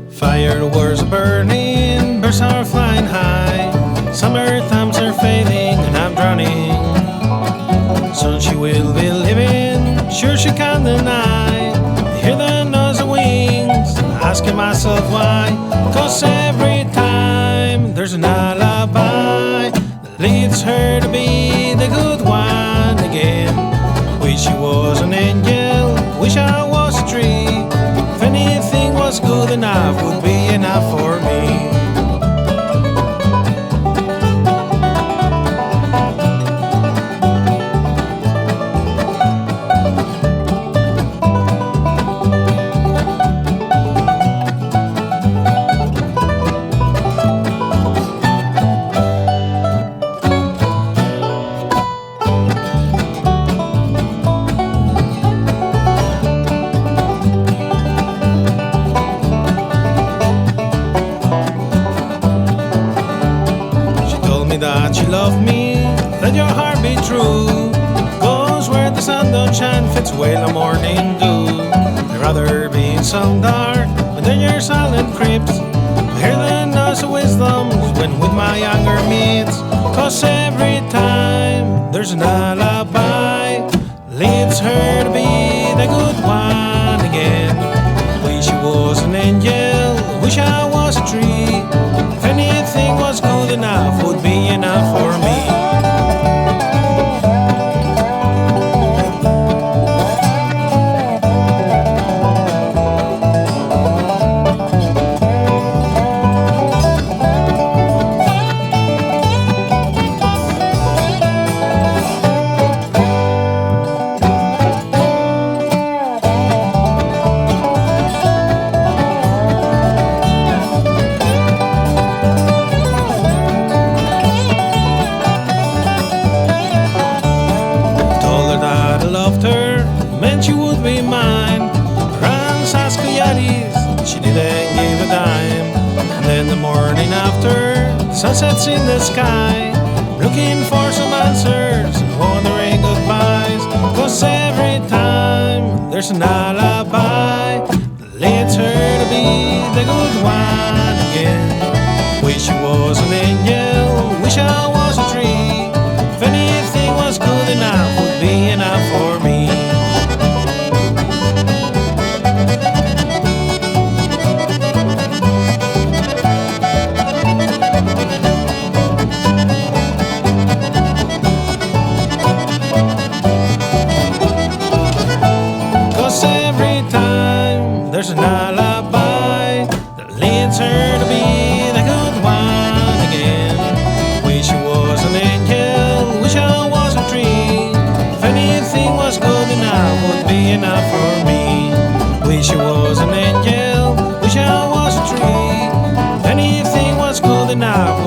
Fireworks are burning, birds are flying high. Summer times are fading and I'm drowning. Soon she will be leaving, sure she can't deny. Hear the noise of wings, asking myself why. 'Cause every time there's an alibi that leads her to be the good one again. Wish she was an angel, wish I was a tree. If anything was good enough, would be enough for me. That you love me, let your heart be true. Goes where the sun don't shine, fits well a morning dew. I'd rather be in some dark, but then your silent creeps. I hear the noise of wisdom when with my younger meets. 'Cause every time there's an alibi, leads her to be the good one again. Wish I was an angel, wish I was a tree. If anything was good enough, would be enough for me. Meant she would be mine. Ransa's coyotes, she didn't give a dime. And then the morning after, sunsets in the sky, looking for some answers and wondering goodbyes. 'Cause every time there's an alibi that leads her to be the good one again. Wish I was an angel, wish I was a tree. If anything was good enough, would be enough for me. There's an alibi that leads her to be the good one again. Wish I was an angel, wish I was a tree. If anything was good enough, would be enough for me. Wish I was an angel, wish I was a tree. If anything was good enough,